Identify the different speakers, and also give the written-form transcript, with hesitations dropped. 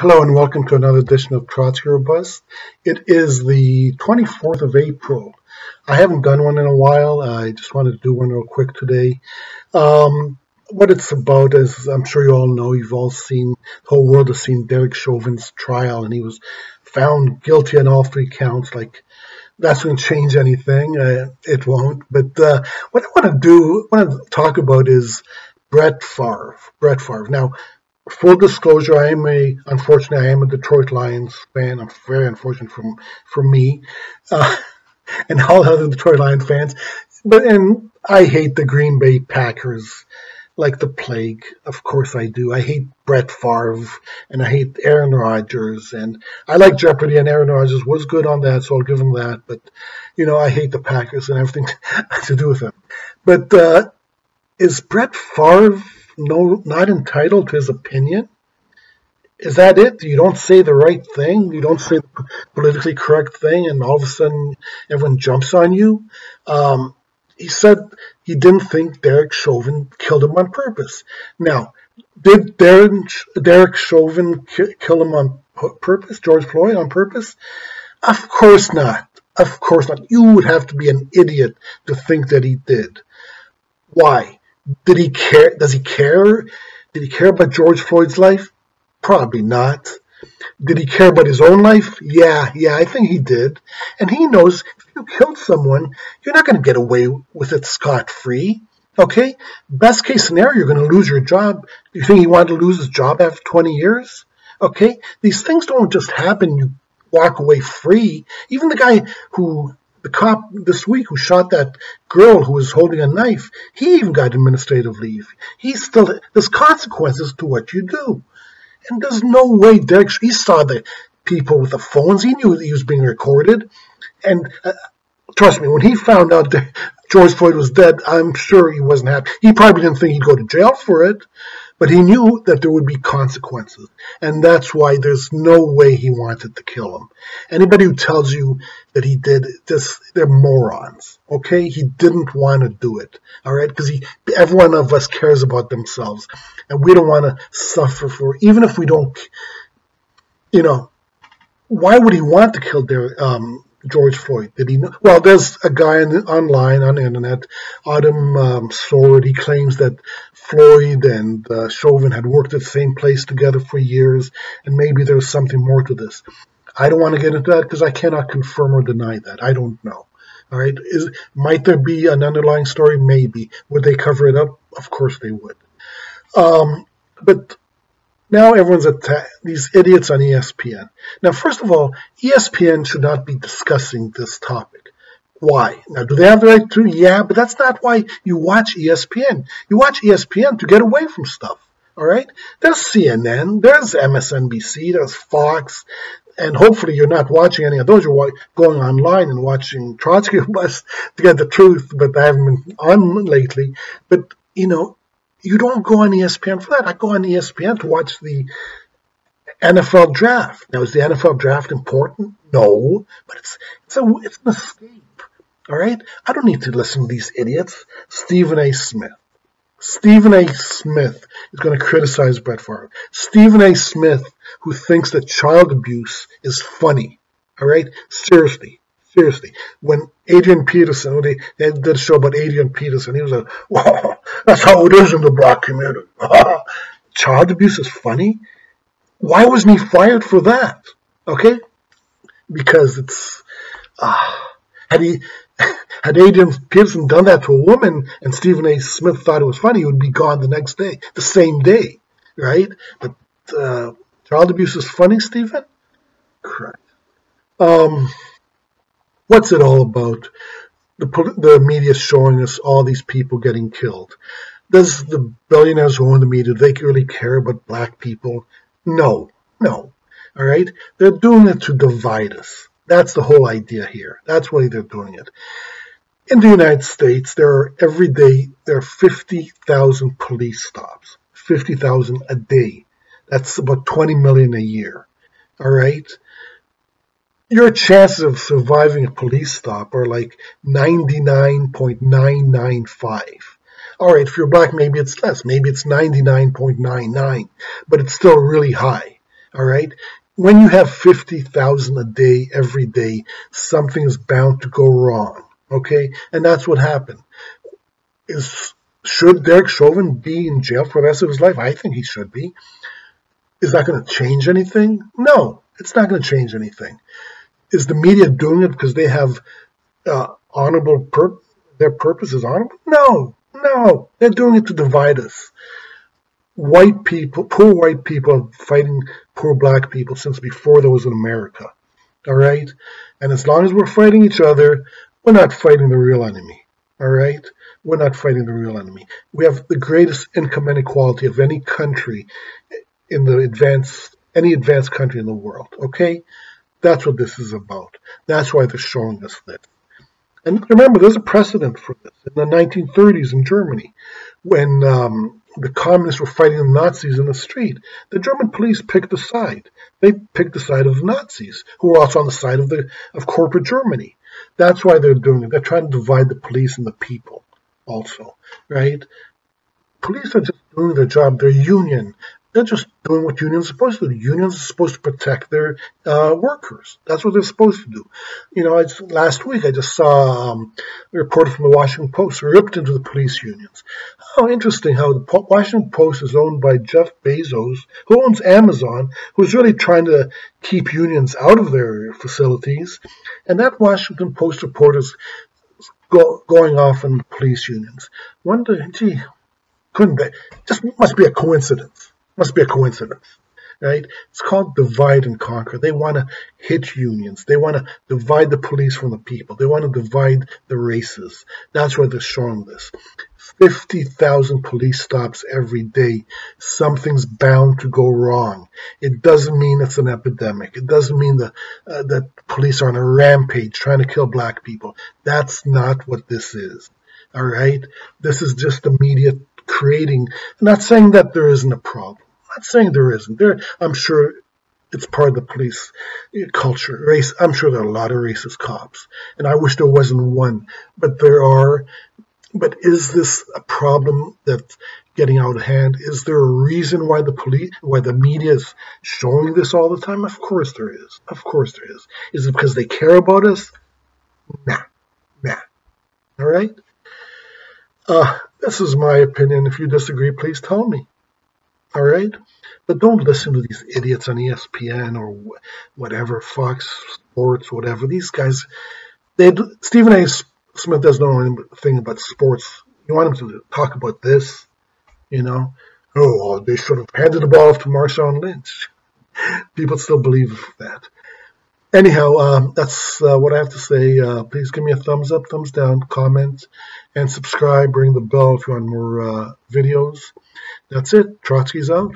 Speaker 1: Hello and welcome to another edition of Trotsky or Bust. It is the 24th of April. I haven't done one in a while. I just wanted to do one real quick today. What it's about is, I'm sure you all know, you've all seen, the whole world has seen Derek Chauvin's trial, and he was found guilty on all three counts. Like, that's going to change anything. It won't. But what I want to talk about is Brett Favre. Brett Favre. Now, full disclosure, unfortunately, I am a Detroit Lions fan. I'm very unfortunate for me and all other Detroit Lions fans. And I hate the Green Bay Packers like the plague. Of course I do. I hate Brett Favre and I hate Aaron Rodgers. And I like Jeopardy, and Aaron Rodgers was good on that, so I'll give him that. But, I hate the Packers and everything to do with them. But is Brett Favre not entitled to his opinion? Is that it? You don't say the right thing, you don't say the politically correct thing, and all of a sudden everyone jumps on you? He said he didn't think Derek Chauvin killed him on purpose. Now, did Derek Chauvin kill him on purpose, George Floyd, on purpose? Of course not. Of course not. You would have to be an idiot to think that he did. Why? Did he care? Does he care? Did he care about George Floyd's life? Probably not. Did he care about his own life? Yeah, I think he did. And he knows if you killed someone, you're not going to get away with it scot-free. Okay? Best case scenario, you're going to lose your job. Do you think he wanted to lose his job after 20 years? Okay? These things don't just happen. You walk away free. Even the cop this week who shot that girl who was holding a knife, he even got administrative leave. There's consequences to what you do. And there's no way he saw the people with the phones. He knew that he was being recorded. And trust me, when he found out that George Floyd was dead, I'm sure he wasn't happy. He probably didn't think he'd go to jail for it, but he knew that there would be consequences. And that's why there's no way he wanted to kill him. Anybody who tells you that he did this, they're morons. Okay? He didn't want to do it. All right? Because every one of us cares about themselves. And we don't want to suffer for, even if we don't, why would he want to kill George Floyd? Did he know? Well, there's a guy online on the internet, Adam Sword. He claims that Floyd and Chauvin had worked at the same place together for years, and maybe there's something more to this. I don't want to get into that because I cannot confirm or deny that. I don't know. All right, might there be an underlying story? Maybe. Would they cover it up? Of course they would. But now everyone's these idiots on ESPN. Now, first of all, ESPN should not be discussing this topic. Why? Now, do they have the right to? Yeah, but that's not why you watch ESPN. You watch ESPN to get away from stuff. All right? There's CNN, there's MSNBC, there's Fox, and hopefully you're not watching any of those. You're going online and watching Trotsky or Bust to get the truth, but I haven't been on lately. But, you don't go on ESPN for that. I go on ESPN to watch the NFL draft. Now, is the NFL draft important? No, but it's an escape. All right? I don't need to listen to these idiots. Stephen A. Smith. Stephen A. Smith is going to criticize Brett Favre. Stephen A. Smith, who thinks that child abuse is funny. All right? Seriously. When Adrian Peterson, they did a show about Adrian Peterson, he was like, wow, that's how it is in the black community. Child abuse is funny? Why wasn't he fired for that? Okay? Because it's, had Adrian Peterson done that to a woman and Stephen A. Smith thought it was funny, he would be gone the next day, the same day, right? But child abuse is funny, Stephen? Correct. What's it all about? The media is showing us all these people getting killed. Does the billionaires who own the media, do they really care about black people? No. All right? They're doing it to divide us. That's the whole idea here. That's why they're doing it. In the United States, every day there are 50,000 police stops. 50,000 a day. That's about 20 million a year. All right? Your chances of surviving a police stop are like 99.995. All right, if you're black, maybe it's less. Maybe it's 99.99, but it's still really high. All right? When you have 50,000 a day, every day, something is bound to go wrong. Okay? And that's what happened. Should Derek Chauvin be in jail for the rest of his life? I think he should be. Is that going to change anything? No, it's not going to change anything. Is the media doing it because they have honorable their purpose is honorable? No, they're doing it to divide us. White people, poor white people, are fighting poor black people since before there was an America. All right, and as long as we're fighting each other, we're not fighting the real enemy. All right, we're not fighting the real enemy. We have the greatest income inequality of any country in the any advanced country in the world. Okay, that's what this is about. That's why they're showing us this. And remember, there's a precedent for this. In the 1930s in Germany, when the communists were fighting the Nazis in the street, the German police picked a side. They picked the side of the Nazis, who were also on the side of corporate Germany. That's why they're doing it. They're trying to divide the police and the people also, right? Police are just doing their job. They're union. They're just doing what unions are supposed to do. Unions are supposed to protect their workers. That's what they're supposed to do. You know, last week I just saw a reporter from the Washington Post ripped into the police unions. How interesting how the Washington Post is owned by Jeff Bezos, who owns Amazon, who's really trying to keep unions out of their facilities. And that Washington Post reporter is going off on the police unions. Wonder, gee, couldn't they? Just must be a coincidence. Must be a coincidence, right? It's called divide and conquer. They want to hit unions. They want to divide the police from the people. They want to divide the races. That's why they're showing this. 50,000 police stops every day. Something's bound to go wrong. It doesn't mean it's an epidemic. It doesn't mean that police are on a rampage trying to kill black people. That's not what this is. All right? This is just the media creating. I'm not saying that there isn't a problem. I'm not saying there isn't. I'm sure it's part of the police culture. Race. I'm sure there are a lot of racist cops, and I wish there wasn't one. But there are. But is this a problem that's getting out of hand? Is there a reason why the media is showing this all the time? Of course there is. Of course there is. Is it because they care about us? Nah. All right. This is my opinion. If you disagree, please tell me. All right? But don't listen to these idiots on ESPN or whatever, Fox Sports, whatever. These guys, Stephen A. Smith doesn't know anything about sports. You want him to talk about this, you know? Oh, they should have handed the ball off to Marshawn Lynch. People still believe that. Anyhow, that's what I have to say. Please give me a thumbs up, thumbs down, comment, and subscribe. Ring the bell if you want more videos. That's it. Trotsky's out.